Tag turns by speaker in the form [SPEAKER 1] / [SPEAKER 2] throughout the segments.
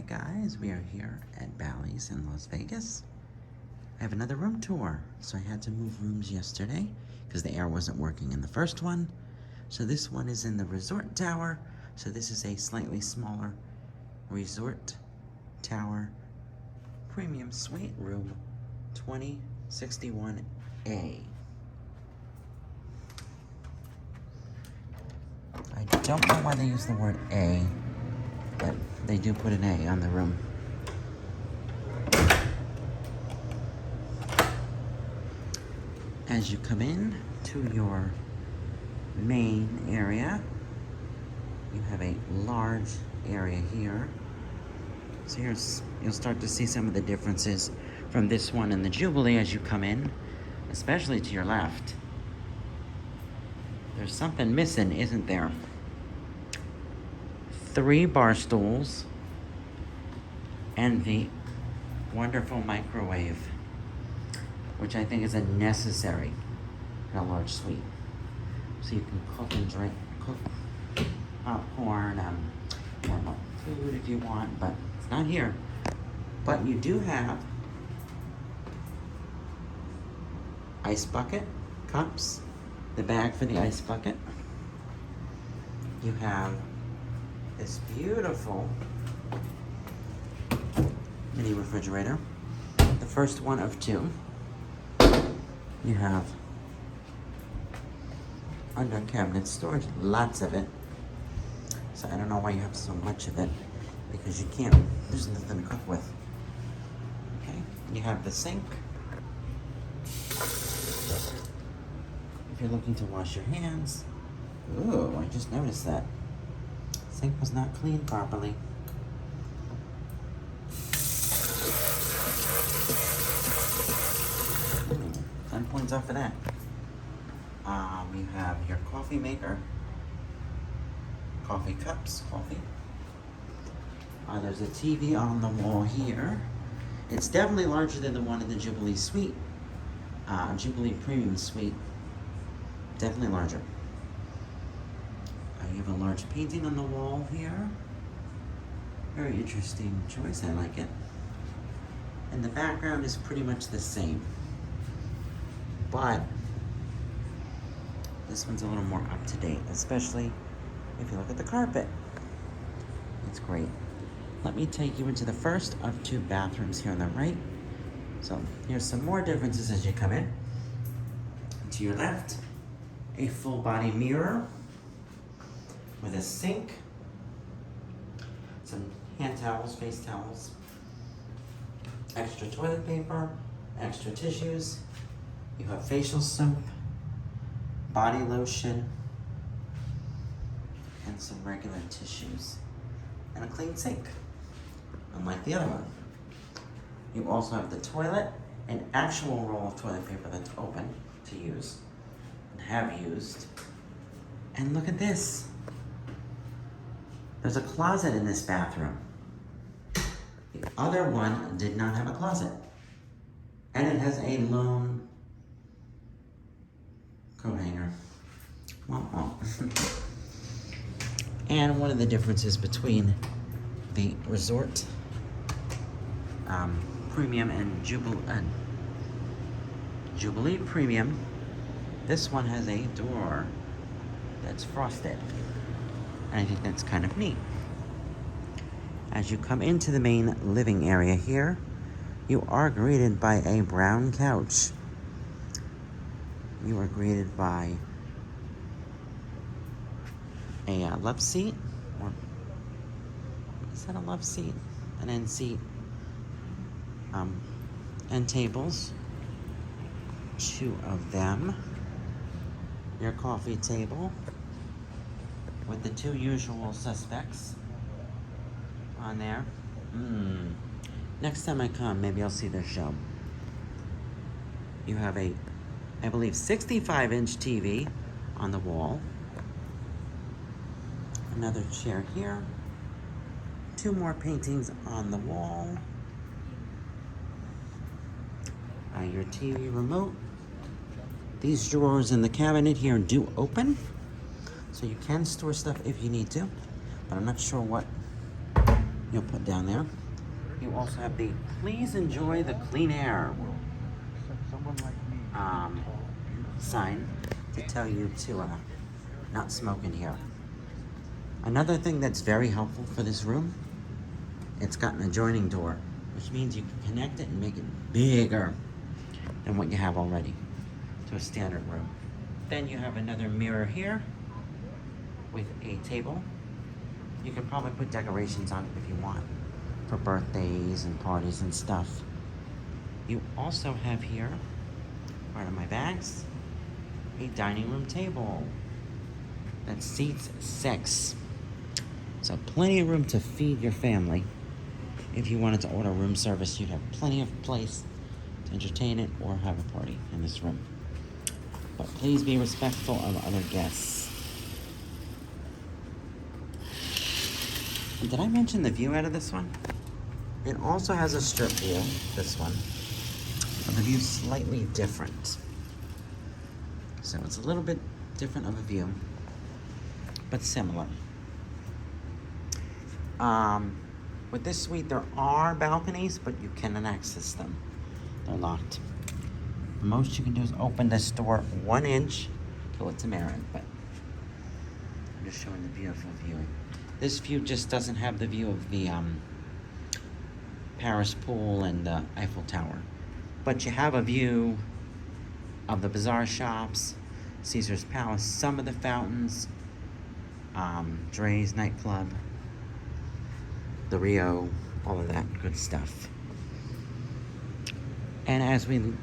[SPEAKER 1] guys, we are here at Bally's in Las Vegas. I have another room tour, so I had to move rooms yesterday because the air wasn't working in the first one. So this one is in the resort tower. So this is a slightly smaller resort tower premium suite, room 2061A. I don't know why they use the word A, but they do put an A on the room. As you come in to your main area, you have a large area here. So you'll start to see some of the differences from this one and the Jubilee as you come in, especially to your left. There's something missing, isn't there? 3 bar stools and the wonderful microwave, which I think is a necessary in a large suite. So you can cook and drink, cook popcorn, warm up food if you want, but it's not here. But you do have ice bucket, cups, the bag for the ice bucket. You have this beautiful mini refrigerator, the first one of 2. You have under cabinet storage, lots of it. So I don't know why you have so much of it, because you can't, there's nothing to cook with. Okay, you have the sink. If you're looking to wash your hands, ooh, I just noticed that. Sink was not cleaned properly. 10 points off of that. You have your coffee maker, coffee cups, coffee. There's a TV on the wall here. It's definitely larger than the one in the Jubilee suite, Jubilee Premium Suite. Definitely larger. You have a large painting on the wall here. Very interesting choice, I like it. And the background is pretty much the same, but this one's a little more up to date, especially if you look at the carpet. It's great. Let me take you into the first of 2 bathrooms here on the right. So here's some more differences as you come in. To your left, a full body mirror with a sink, some hand towels, face towels, extra toilet paper, extra tissues. You have facial soap, body lotion, and some regular tissues, and a clean sink, unlike the other one. You also have the toilet, an actual roll of toilet paper that's open to use, and have used. And look at this. There's a closet in this bathroom. The other one did not have a closet. And it has a lone coat hanger. And one of the differences between the resort premium and Jubilee Premium, this one has a door that's frosted. And I think that's kind of neat. As you come into the main living area here, you are greeted by a brown couch. You are greeted by a love seat, or is that a love seat? An end seat, and tables, 2 of them. Your coffee table with the 2 usual suspects on there. Next time I come, maybe I'll see their show. You have a, I believe, 65-inch TV on the wall. Another chair here. 2 more paintings on the wall. Your TV remote. These drawers in the cabinet here do open, so you can store stuff if you need to, but I'm not sure what you'll put down there. You also have the please enjoy the clean air sign to tell you to not smoke in here. Another thing that's very helpful for this room, it's got an adjoining door, which means you can connect it and make it bigger than what you have already to a standard room. Then you have another mirror here with a table. You could probably put decorations on it if you want for birthdays and parties and stuff. You also have here, part of my bags, a dining room table that seats 6. So plenty of room to feed your family. If you wanted to order room service, you'd have plenty of place to entertain it or have a party in this room. But please be respectful of other guests. And did I mention the view out of this one? It also has a strip view, this one. But the view's slightly different. So it's a little bit different of a view, but similar. With this suite, there are balconies, but you cannot access them. They're locked. Most you can do is open this door 1 inch to let some air in, but I'm just showing the beautiful view. This view just doesn't have the view of the Paris pool and the Eiffel Tower. But you have a view of the bazaar shops, Caesar's Palace, some of the fountains, Dre's nightclub, the Rio, all of that good stuff. And as we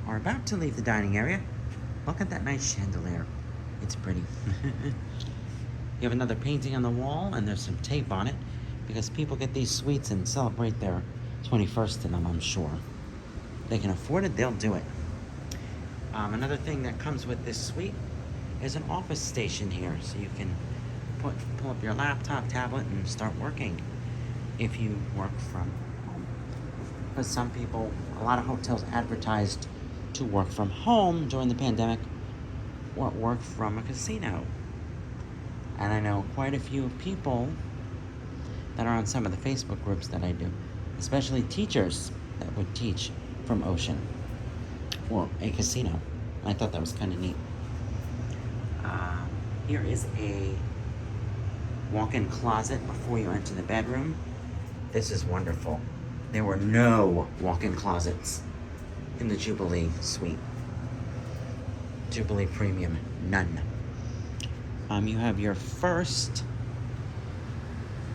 [SPEAKER 1] are about to leave the dining area, look at that nice chandelier. It's pretty. You have another painting on the wall, and there's some tape on it because people get these suites and celebrate their 21st in them, I'm sure. If they can afford it, they'll do it. Another thing that comes with this suite is an office station here, so you can pull up your laptop, tablet, and start working if you work from home. Because some people, a lot of hotels advertised to work from home during the pandemic or work from a casino. And I know quite a few people that are on some of the Facebook groups that I do, especially teachers that would teach from Ocean or a casino. I thought that was kind of neat. Here is a walk-in closet before you enter the bedroom. This is wonderful. There were no walk-in closets in the Jubilee suite. Jubilee Premium, none. You have your first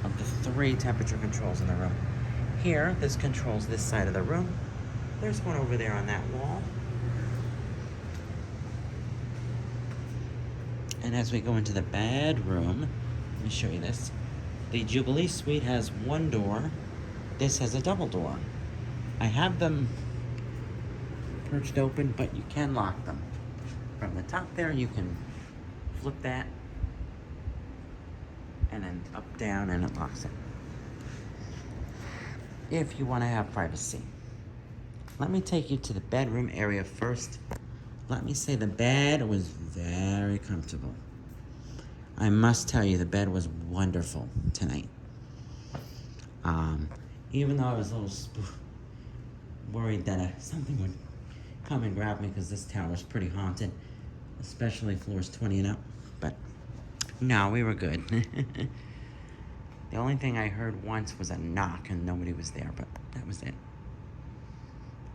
[SPEAKER 1] of the 3 temperature controls in the room. Here, this controls this side of the room. There's one over there on that wall. And as we go into the bedroom, let me show you this. The Jubilee suite has 1 door. This has a double door. I have them perched open, but you can lock them. From the top there, you can flip that, and then up, down, and it locks it. If you want to have privacy. Let me take you to the bedroom area first. Let me say the bed was very comfortable. I must tell you, the bed was wonderful tonight. Even though I was a little worried that something would come and grab me because this tower is pretty haunted, especially floors 20 and up. But no, we were good. The only thing I heard once was a knock and nobody was there, but that was it.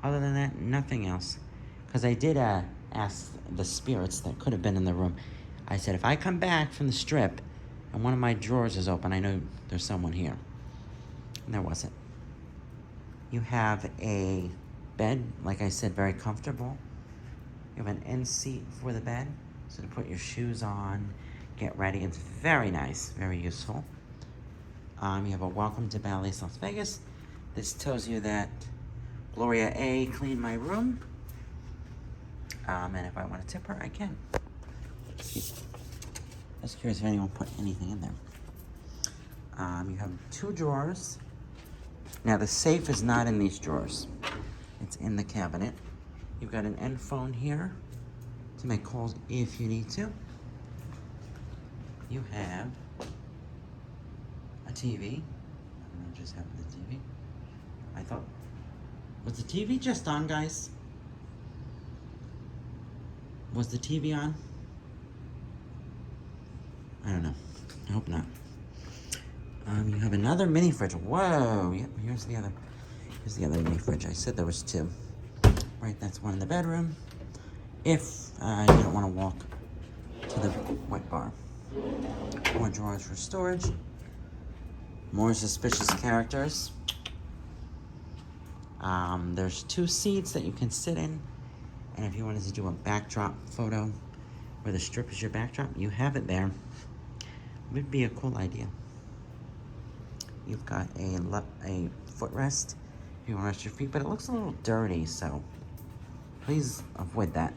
[SPEAKER 1] Other than that, nothing else. Because I did ask the spirits that could have been in the room. I said, if I come back from the strip and one of my drawers is open, I know there's someone here. And there wasn't. You have a bed, like I said, very comfortable. You have an end seat for the bed, so to put your shoes on, get ready. It's very nice, very useful. You have a welcome to Bally's Las Vegas. This tells you that Gloria A. cleaned my room. And if I want to tip her, I can. I was curious if anyone put anything in there. You have 2 drawers. Now the safe is not in these drawers. It's in the cabinet. You've got an end phone here to make calls if you need to. You have a TV, I just have the TV. I thought, was the TV just on, guys? Was the TV on? I don't know. I hope not. You have another mini fridge. Whoa! Yep. Here's the other mini fridge. I said there was two. Right. That's one in the bedroom. If you don't want to walk to the wet bar. More drawers for storage. More suspicious characters. There's 2 seats that you can sit in. And if you wanted to do a backdrop photo where the strip is your backdrop, you have it there. Would be a cool idea. You've got a footrest if you want to rest your feet, but it looks a little dirty, so please avoid that.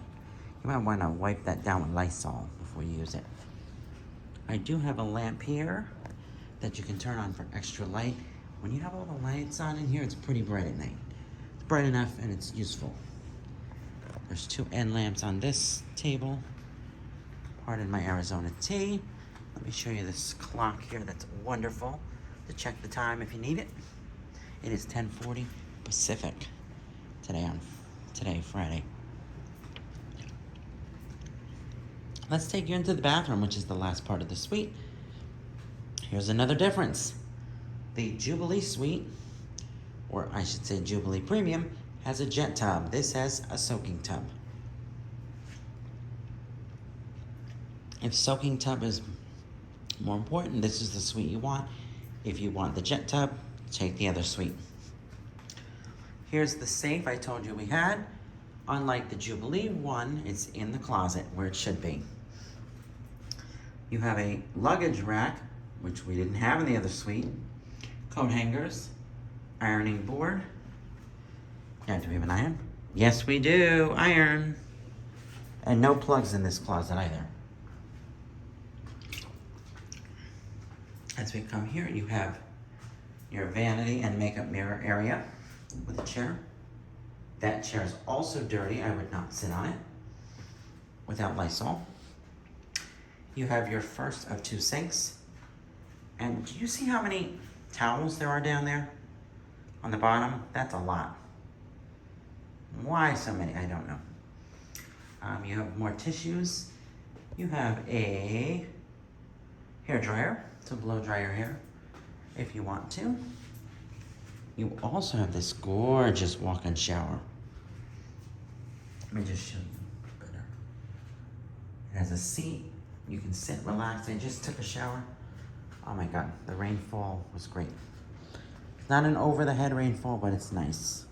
[SPEAKER 1] You might want to wipe that down with Lysol before you use it. I do have a lamp here that you can turn on for extra light. When you have all the lights on in here, it's pretty bright at night. It's bright enough and it's useful. There's 2 end lamps on this table. Pardon my Arizona tea. Let me show you this clock here that's wonderful to check the time if you need it. It is 10:40 Pacific today, Friday. Let's take you into the bathroom, which is the last part of the suite. Here's another difference. The Jubilee suite, or I should say Jubilee Premium, has a jet tub. This has a soaking tub. If soaking tub is more important, this is the suite you want. If you want the jet tub, take the other suite. Here's the safe I told you we had. Unlike the Jubilee one, it's in the closet where it should be. You have a luggage rack, which we didn't have in the other suite. Coat hangers, ironing board. Yeah, do we have an iron? Yes, we do, iron. And no plugs in this closet either. As we come here, you have your vanity and makeup mirror area with a chair. That chair is also dirty. I would not sit on it without Lysol. You have your first of 2 sinks. And do you see how many towels there are down there on the bottom? That's a lot. Why so many? I don't know. You have more tissues. You have a hair dryer to blow dry your hair if you want to. You also have this gorgeous walk-in shower. Let me just show you better. It has a seat. You can sit, relax. I just took a shower. Oh my God, the rainfall was great. It's not an over-the-head rainfall, but it's nice.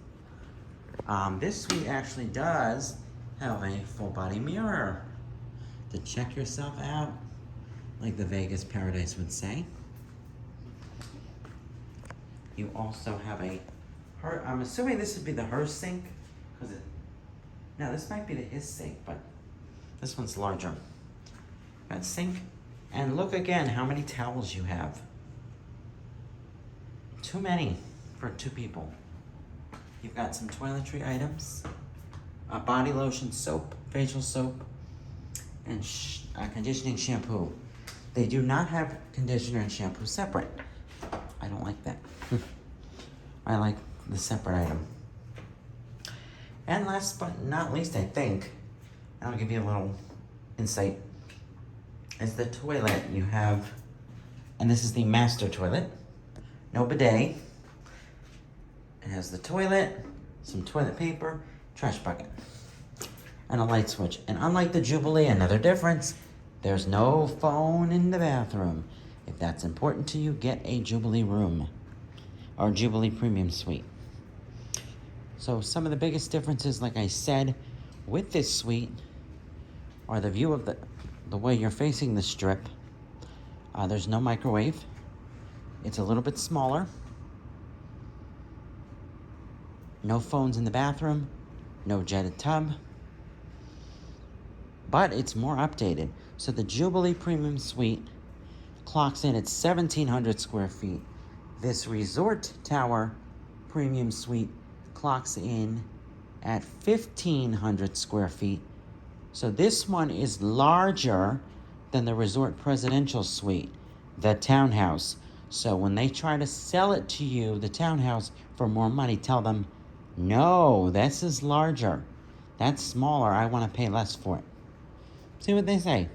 [SPEAKER 1] This suite actually does have a full-body mirror to check yourself out, like the Vegas Paradise would say. You also have I'm assuming this would be the her sink, no, this might be his sink, but this one's larger. Got sink, and look again how many towels you have. Too many for 2 people. You've got some toiletry items, body lotion, soap, facial soap, and conditioning shampoo. They do not have conditioner and shampoo separate. I don't like that. I like the separate item. And last but not least, I think, and I'll give you a little insight, is the toilet. You have, and this is the master toilet, no bidet. It has the toilet, some toilet paper, trash bucket, and a light switch. And unlike the Jubilee, another difference, there's no phone in the bathroom. If that's important to you, get a Jubilee room or Jubilee Premium Suite. So some of the biggest differences, like I said, with this suite are the view of the way you're facing the strip. There's no microwave. It's a little bit smaller. No phones in the bathroom. No jetted tub. But it's more updated. So the Jubilee Premium Suite clocks in at 1,700 square feet. This Resort Tower Premium Suite clocks in at 1,500 square feet. So this one is larger than the Resort Presidential Suite, the townhouse. So when they try to sell it to you, the townhouse, for more money, tell them, no, this is larger. That's smaller. I want to pay less for it. See what they say.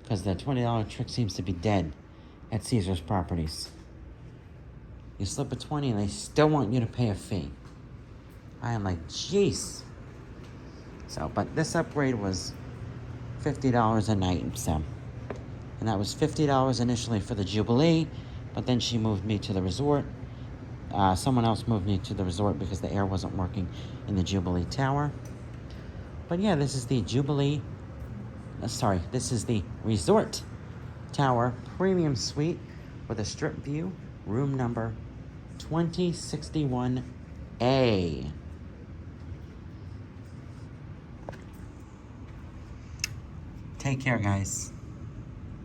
[SPEAKER 1] Because the $20 trick seems to be dead at Caesar's Properties. You slip a 20 and they still want you to pay a fee. I am like, jeez. So, but this upgrade was $50 a night, so. And that was $50 initially for the Jubilee, but then she moved me to the resort. Someone else moved me to the resort because the air wasn't working in the Jubilee Tower. But yeah, this is the Jubilee, this is the Resort Tower Premium Suite with a strip view, room number 2061A. Take care, guys.